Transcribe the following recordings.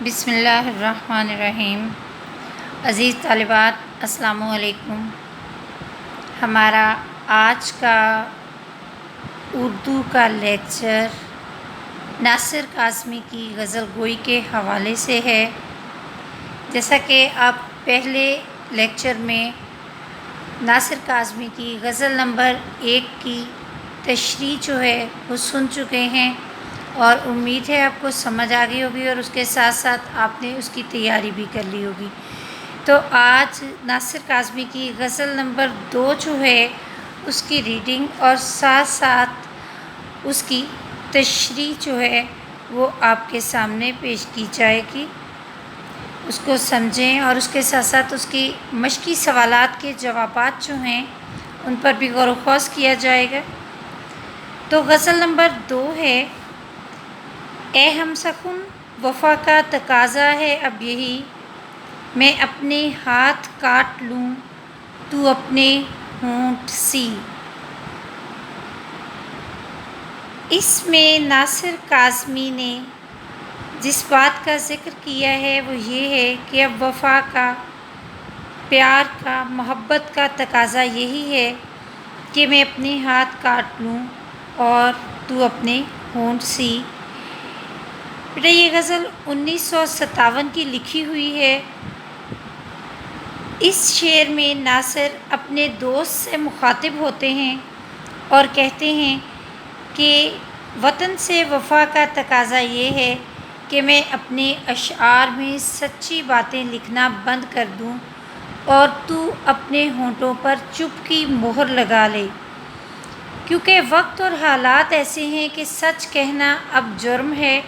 بسم اللہ الرحمن الرحیم۔ عزیز طالبات السلام علیکم۔ ہمارا آج کا اردو کا لیکچر ناصر کاظمی کی غزل گوئی کے حوالے سے ہے۔ جیسا کہ آپ پہلے لیکچر میں ناصر کاظمی کی غزل نمبر 1 کی تشریح جو ہے وہ سن چکے ہیں، اور امید ہے آپ کو سمجھ آ گئی ہوگی، اور اس کے ساتھ ساتھ آپ نے اس کی تیاری بھی کر لی ہوگی۔ تو آج ناصر کاظمی کی غزل نمبر 2 جو ہے اس کی ریڈنگ اور ساتھ ساتھ اس کی تشریح جو ہے وہ آپ کے سامنے پیش کی جائے گی۔ اس کو سمجھیں، اور اس کے ساتھ ساتھ اس کی مشقی سوالات کے جوابات جو ہیں ان پر بھی غور و خوض کیا جائے گا۔ تو غزل نمبر 2 ہے: اے ہم سخن وفا کا تقاضا ہے اب یہی، میں اپنے ہاتھ کاٹ لوں تو اپنے ہونٹ سی۔ اس میں ناصر کاظمی نے جس بات کا ذکر کیا ہے وہ یہ ہے کہ اب وفا کا، پیار کا، محبت کا تقاضا یہی ہے کہ میں اپنے ہاتھ کاٹ لوں اور تو اپنے ہونٹ سی۔ بیٹا یہ غزل 1957 کی لکھی ہوئی ہے۔ اس شعر میں ناصر اپنے دوست سے مخاطب ہوتے ہیں اور کہتے ہیں کہ وطن سے وفا کا تقاضا یہ ہے کہ میں اپنے اشعار میں سچی باتیں لکھنا بند کر دوں اور تو اپنے ہونٹوں پر چپ کی مہر لگا لے، کیونکہ وقت اور حالات ایسے ہیں کہ سچ کہنا اب جرم ہے۔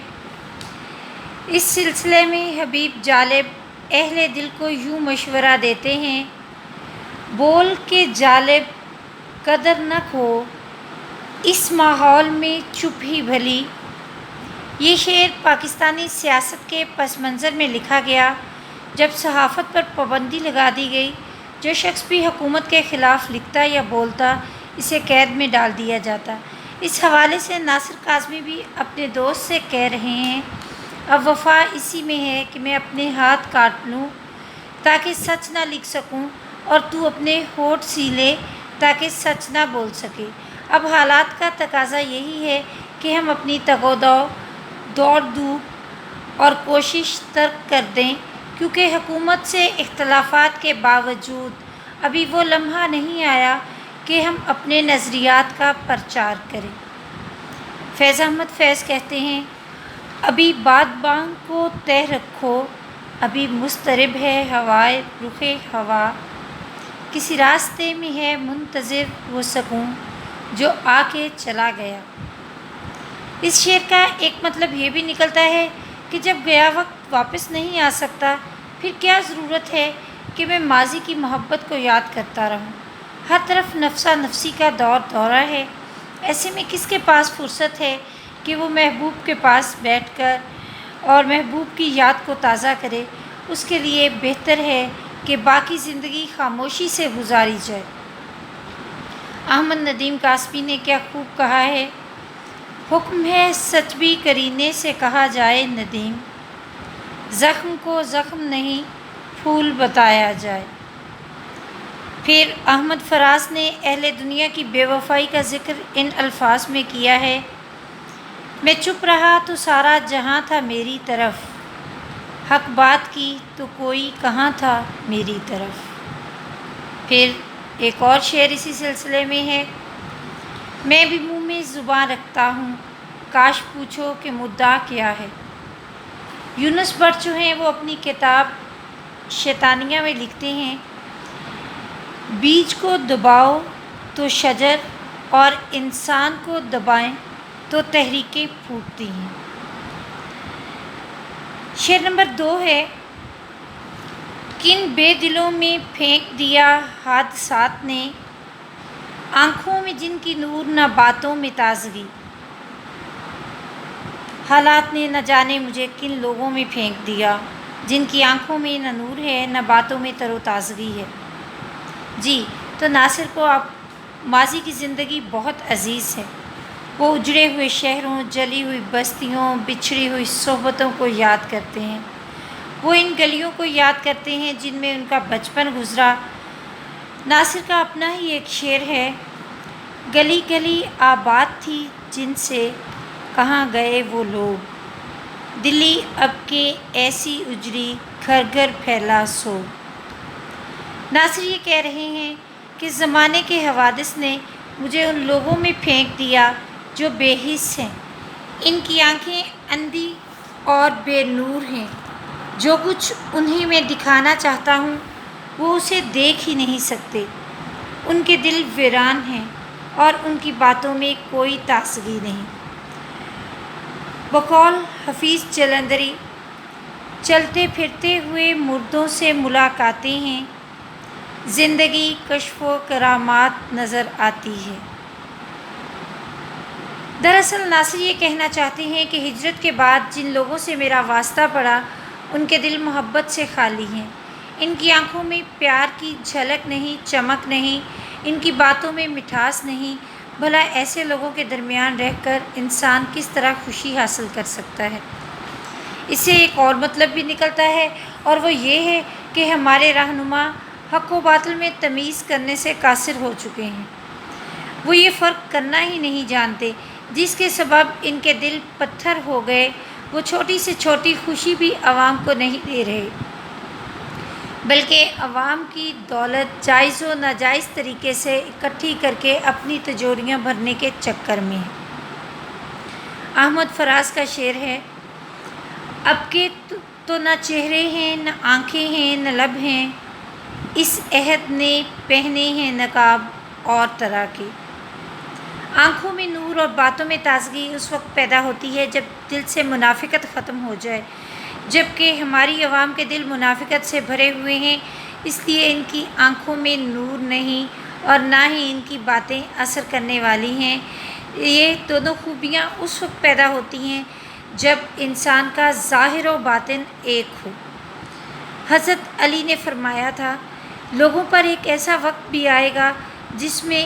اس سلسلے میں حبیب جالب اہل دل کو یوں مشورہ دیتے ہیں: بول کے جالب قدر نہ کھو، اس ماحول میں چپ ہی بھلی۔ یہ شعر پاکستانی سیاست کے پس منظر میں لکھا گیا جب صحافت پر پابندی لگا دی گئی۔ جو شخص بھی حکومت کے خلاف لکھتا یا بولتا اسے قید میں ڈال دیا جاتا۔ اس حوالے سے ناصر کاظمی بھی اپنے دوست سے کہہ رہے ہیں: اب وفا اسی میں ہے کہ میں اپنے ہاتھ کاٹ لوں تاکہ سچ نہ لکھ سکوں، اور تو اپنے ہونٹ سی لے تاکہ سچ نہ بول سکے۔ اب حالات کا تقاضا یہی ہے کہ ہم اپنی تگ و دو، دوڑ دھوپ اور کوشش ترک کر دیں، کیونکہ حکومت سے اختلافات کے باوجود ابھی وہ لمحہ نہیں آیا کہ ہم اپنے نظریات کا پرچار کریں۔ فیض احمد فیض کہتے ہیں: ابھی بادباں کو تہ رکھو، ابھی مضطرب ہے ہوائے رخ ہوا، کسی راستے میں ہے منتظر وہ سکون جو آ کے چلا گیا۔ اس شعر کا ایک مطلب یہ بھی نکلتا ہے کہ جب گیا وقت واپس نہیں آ سکتا، پھر کیا ضرورت ہے کہ میں ماضی کی محبت کو یاد کرتا رہوں۔ ہر طرف نفسا نفسی کا دورہ ہے، ایسے میں کس کے پاس فرصت ہے کہ وہ محبوب کے پاس بیٹھ کر اور محبوب کی یاد کو تازہ کرے۔ اس کے لیے بہتر ہے کہ باقی زندگی خاموشی سے گزاری جائے۔ احمد ندیم قاسمی نے کیا خوب کہا ہے: حکم ہے سچ بھی کرینے سے کہا جائے ندیم، زخم کو زخم نہیں پھول بتایا جائے۔ پھر احمد فراز نے اہل دنیا کی بے وفائی کا ذکر ان الفاظ میں کیا ہے: میں چپ رہا تو سارا جہاں تھا میری طرف، حق بات کی تو کوئی کہاں تھا میری طرف۔ پھر ایک اور شعر اسی سلسلے میں ہے: میں بھی منہ میں زباں رکھتا ہوں، کاش پوچھو کہ مدعا کیا ہے۔ یونس بٹ جو ہیں وہ اپنی کتاب شیطانیہ میں لکھتے ہیں: بیج کو دباؤ تو شجر، اور انسان کو دبائیں تو تحریکیں پھوٹتی ہیں۔ شعر نمبر 2 ہے: کن بے دلوں میں پھینک دیا حادثات نے، آنکھوں میں جن کی نور نہ باتوں میں تازگی۔ حالات نے نہ جانے مجھے کن لوگوں میں پھینک دیا جن کی آنکھوں میں نہ نور ہے نہ باتوں میں تر و تازگی ہے۔ جی، تو ناصر کو آپ ماضی کی زندگی بہت عزیز ہے۔ وہ اجڑے ہوئے شہروں، جلی ہوئی بستیوں، بچھڑی ہوئی صحبتوں کو یاد کرتے ہیں۔ وہ ان گلیوں کو یاد کرتے ہیں جن میں ان کا بچپن گزرا۔ ناصر کا اپنا ہی ایک شعر ہے: گلی گلی آباد تھی جن سے، کہاں گئے وہ لوگ، دلی اب کے ایسی اجڑی، گھر گھر پھیلا سو۔ ناصر یہ کہہ رہے ہیں کہ زمانے کے حوادث نے مجھے ان لوگوں میں پھینک دیا جو بے حس ہیں، ان کی آنکھیں اندھی اور بے نور ہیں، جو کچھ انہیں میں دکھانا چاہتا ہوں وہ اسے دیکھ ہی نہیں سکتے، ان کے دل ویران ہیں اور ان کی باتوں میں کوئی تازگی نہیں۔ بقول حفیظ جلندری، چلتے پھرتے ہوئے مردوں سے ملاقاتیں ہیں، زندگی کشف و کرامات نظر آتی ہے۔ دراصل ناصر یہ کہنا چاہتے ہیں کہ ہجرت کے بعد جن لوگوں سے میرا واسطہ پڑا ان کے دل محبت سے خالی ہیں، ان کی آنکھوں میں پیار کی جھلک نہیں، چمک نہیں، ان کی باتوں میں مٹھاس نہیں۔ بھلا ایسے لوگوں کے درمیان رہ کر انسان کس طرح خوشی حاصل کر سکتا ہے؟ اس سے ایک اور مطلب بھی نکلتا ہے، اور وہ یہ ہے کہ ہمارے رہنما حق و باطل میں تمیز کرنے سے قاصر ہو چکے ہیں۔ وہ یہ فرق کرنا ہی نہیں جانتے، جس کے سبب ان کے دل پتھر ہو گئے۔ وہ چھوٹی سے چھوٹی خوشی بھی عوام کو نہیں دے رہے، بلکہ عوام کی دولت جائز و ناجائز طریقے سے اکٹھی کر کے اپنی تجوریاں بھرنے کے چکر میں ہیں۔ احمد فراز کا شعر ہے: اب کے تو نہ چہرے ہیں، نہ آنکھیں ہیں، نہ لب ہیں، اس عہد نے پہنے ہیں نقاب اور طرح کے۔ آنکھوں میں نور اور باتوں میں تازگی اس وقت پیدا ہوتی ہے جب دل سے منافقت ختم ہو جائے، جبکہ ہماری عوام کے دل منافقت سے بھرے ہوئے ہیں، اس لیے ان کی آنکھوں میں نور نہیں اور نہ ہی ان کی باتیں اثر کرنے والی ہیں۔ یہ دونوں خوبیاں اس وقت پیدا ہوتی ہیں جب انسان کا ظاہر و باطن ایک ہو۔ حضرت علی نے فرمایا تھا: لوگوں پر ایک ایسا وقت بھی آئے گا جس میں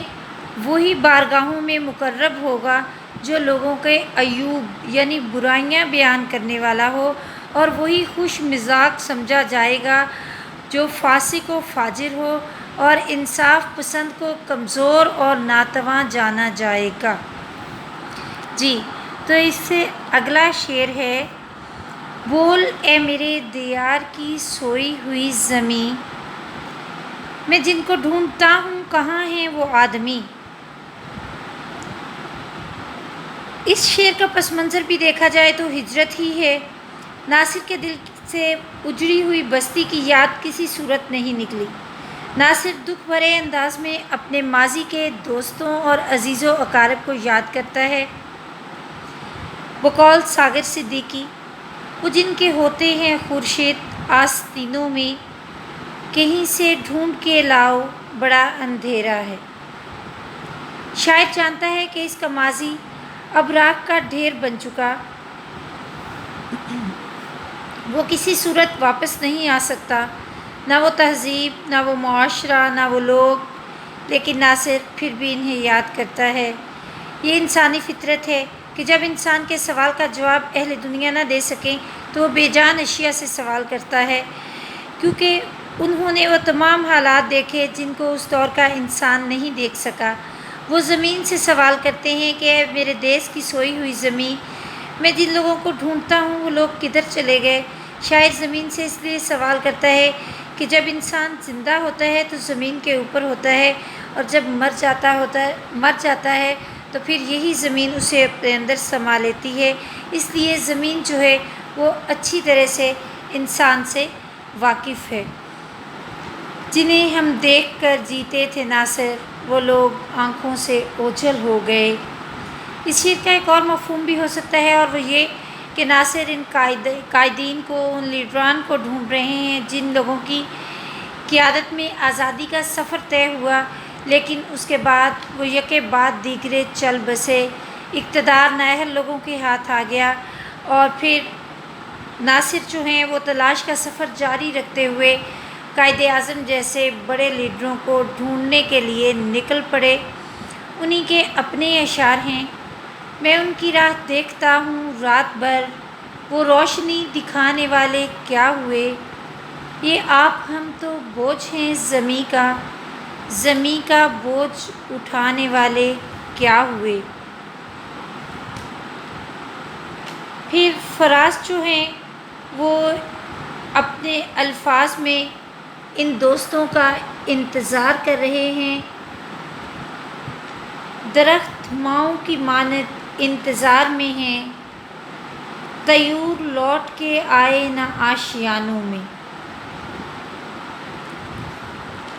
وہی بارگاہوں میں مقرب ہوگا جو لوگوں کے عیوب یعنی برائیاں بیان کرنے والا ہو، اور وہی خوش مزاج سمجھا جائے گا جو فاسق و فاجر ہو، اور انصاف پسند کو کمزور اور ناتواں جانا جائے گا۔ جی، تو اس سے اگلا شعر ہے: بول اے میرے دیار کی سوئی ہوئی زمیں، میں جن کو ڈھونڈتا ہوں کہاں ہیں وہ آدمی۔ اس شعر کا پس منظر بھی دیکھا جائے تو ہجرت ہی ہے۔ ناصر کے دل سے اجڑی ہوئی بستی کی یاد کسی صورت نہیں نکلی۔ ناصر دکھ بھرے انداز میں اپنے ماضی کے دوستوں اور عزیز و اقارب کو یاد کرتا ہے۔ بقول ساغر صدیقی، وہ جن کے ہوتے ہیں خورشید آستینوں میں، کہیں سے ڈھونڈ کے لاؤ بڑا اندھیرا ہے۔ شاعر جانتا ہے کہ اس کا ماضی اب راکھ کا ڈھیر بن چکا، وہ کسی صورت واپس نہیں آ سکتا، نہ وہ تہذیب، نہ وہ معاشرہ، نہ وہ لوگ، لیکن ناصر پھر بھی انہیں یاد کرتا ہے۔ یہ انسانی فطرت ہے کہ جب انسان کے سوال کا جواب اہل دنیا نہ دے سکیں تو وہ بے جان اشیاء سے سوال کرتا ہے، کیونکہ انہوں نے وہ تمام حالات دیکھے جن کو اس دور کا انسان نہیں دیکھ سکا۔ وہ زمین سے سوال کرتے ہیں کہ اے میرے دیس کی سوئی ہوئی زمین، میں جن لوگوں کو ڈھونڈتا ہوں وہ لوگ کدھر چلے گئے۔ شاعر زمین سے اس لیے سوال کرتا ہے کہ جب انسان زندہ ہوتا ہے تو زمین کے اوپر ہوتا ہے، اور جب مر جاتا ہے تو پھر یہی زمین اسے اپنے اندر سما لیتی ہے۔ اس لیے زمین جو ہے وہ اچھی طرح سے انسان سے واقف ہے۔ جنہیں ہم دیکھ کر جیتے تھے ناصر، وہ لوگ آنکھوں سے اوجھل ہو گئے۔ اس شعر کا ایک اور مفہوم بھی ہو سکتا ہے، اور وہ یہ کہ ناصر ان قائدین کو، ان لیڈران کو ڈھونڈ رہے ہیں جن لوگوں کی قیادت میں آزادی کا سفر طے ہوا، لیکن اس کے بعد وہ یکے بعد دیگرے چل بسے، اقتدار نااہل لوگوں کے ہاتھ آ گیا، اور پھر ناصر جو ہیں وہ تلاش کا سفر جاری رکھتے ہوئے قائد اعظم جیسے بڑے لیڈروں کو ڈھونڈنے کے لیے نکل پڑے۔ انہی کے اپنے اشعار ہیں: میں ان کی راہ دیکھتا ہوں رات بھر، وہ روشنی دکھانے والے کیا ہوئے؟ یہ آپ ہم تو بوجھ ہیں زمیں کا بوجھ اٹھانے والے کیا ہوئے؟ پھر فراز جو ہیں وہ اپنے الفاظ میں ان دوستوں کا انتظار کر رہے ہیں۔ درخت ماؤں کی مانند انتظار میں ہیں، طیور لوٹ کے آئے نہ آشیانوں میں۔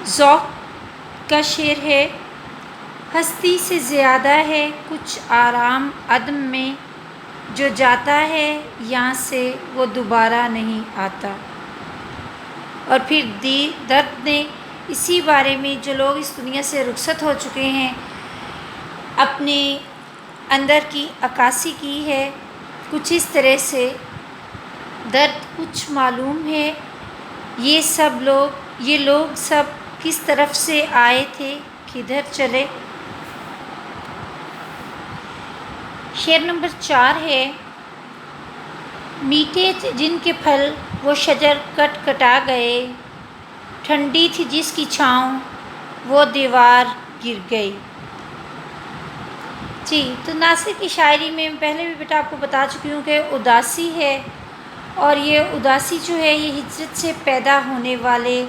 ذوق کا شعر ہے، ہستی سے زیادہ ہے کچھ آرام عدم میں، جو جاتا ہے یہاں سے وہ دوبارہ نہیں آتا۔ اور پھر درد نے اسی بارے میں جو لوگ اس دنیا سے رخصت ہو چکے ہیں اپنے اندر کی عکاسی کی ہے کچھ اس طرح سے، درد کچھ معلوم ہے، یہ لوگ سب کس طرف سے آئے تھے، کدھر چلے۔ شعر نمبر 4 ہے، میٹھے تھے جن کے پھل وہ شجر کٹ کٹا گئے، ٹھنڈی تھی جس کی چھاؤں وہ دیوار گر گئی۔ جی تو ناصر کی شاعری میں پہلے بھی بیٹا آپ کو بتا چکی ہوں کہ اداسی ہے، اور یہ اداسی جو ہے یہ ہجرت سے پیدا ہونے والے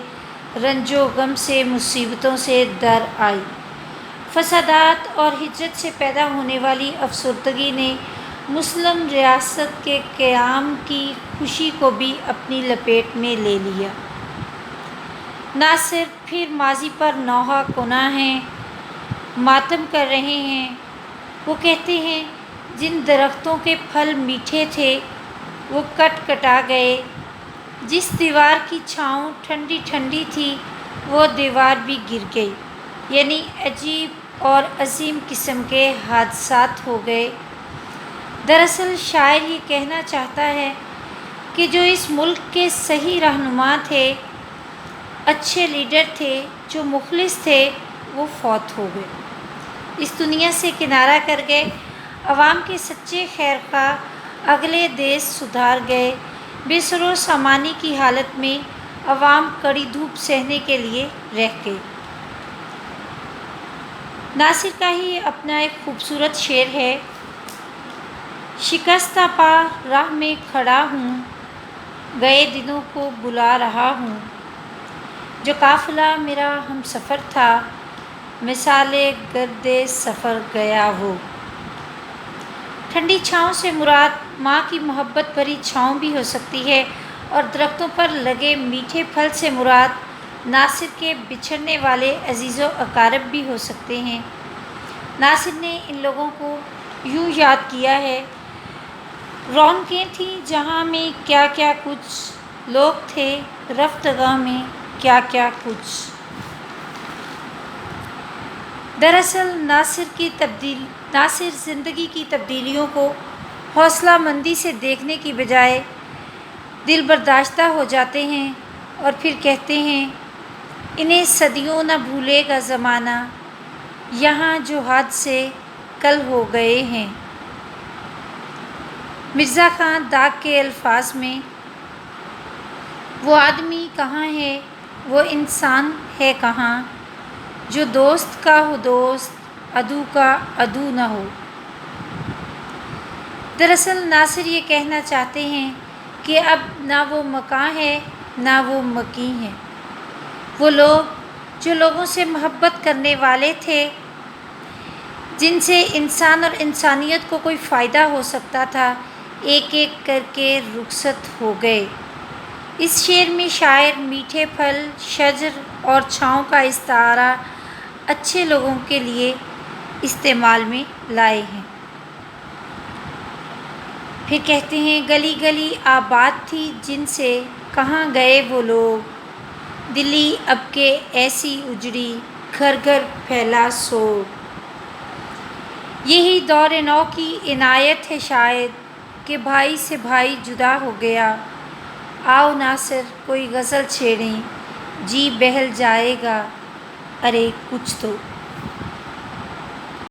رنج و غم سے، مصیبتوں سے در آئی۔ فسادات اور ہجرت سے پیدا ہونے والی افسردگی نے مسلم ریاست کے قیام کی خوشی کو بھی اپنی لپیٹ میں لے لیا۔ ناصر پھر ماضی پر نوحہ کناں ہیں، ماتم کر رہے ہیں۔ وہ کہتے ہیں جن درختوں کے پھل میٹھے تھے وہ کٹ کٹا گئے، جس دیوار کی چھاؤں ٹھنڈی ٹھنڈی تھی وہ دیوار بھی گر گئی، یعنی عجیب اور عظیم قسم کے حادثات ہو گئے۔ دراصل شاعر یہ کہنا چاہتا ہے کہ جو اس ملک کے صحیح رہنما تھے، اچھے لیڈر تھے، جو مخلص تھے، وہ فوت ہو گئے، اس دنیا سے کنارہ کر گئے۔ عوام کے سچے خیرخواہ اگلے دیس سدھار گئے۔ بے سر و سامانی کی حالت میں عوام کڑی دھوپ سہنے کے لیے رہ گئے۔ ناصر کا ہی اپنا ایک خوبصورت شعر ہے، شکستہ پا راہ میں کھڑا ہوں، گئے دنوں کو بلا رہا ہوں، جو قافلہ میرا ہم سفر تھا، مثال گرد سفر گیا وہ۔ ٹھنڈی چھاؤں سے مراد ماں کی محبت بھری چھاؤں بھی ہو سکتی ہے، اور درختوں پر لگے میٹھے پھل سے مراد ناصر کے بچھڑنے والے عزیز و اقارب بھی ہو سکتے ہیں۔ ناصر نے ان لوگوں کو یوں یاد کیا ہے، رونقیں تھیں جہاں میں کیا کیا کچھ، لوگ تھے رفتگاں میں کیا کیا کچھ۔ دراصل ناصر زندگی کی تبدیلیوں کو حوصلہ مندی سے دیکھنے کی بجائے دل برداشتہ ہو جاتے ہیں، اور پھر کہتے ہیں انہیں صدیوں نہ بھولے گا زمانہ، یہاں جو حادثے کل ہو گئے ہیں۔ مرزا خان داغ کے الفاظ میں، وہ آدمی کہاں ہے، وہ انسان ہے کہاں، جو دوست کا ہو دوست، عدو کا عدو نہ ہو۔ دراصل ناصر یہ کہنا چاہتے ہیں کہ اب نہ وہ مکاں ہے نہ وہ مکیں ہے۔ وہ لوگ جو لوگوں سے محبت کرنے والے تھے، جن سے انسان اور انسانیت کو کوئی فائدہ ہو سکتا تھا، ایک ایک کر کے رخصت ہو گئے۔ اس شعر میں شاعر میٹھے پھل، شجر اور چھاؤں کا استعارہ اچھے لوگوں کے لیے استعمال میں لائے ہیں۔ پھر کہتے ہیں گلی گلی آباد تھی جن سے، کہاں گئے وہ لوگ، دلی اب کے ایسی اجڑی، گھر گھر پھیلا سوگ۔ یہی دور نو کی عنایت ہے شاید کہ بھائی سے بھائی جدا ہو گیا۔ آؤ ناصر کوئی غزل چھیڑیں، جی بہل جائے گا، ارے کچھ تو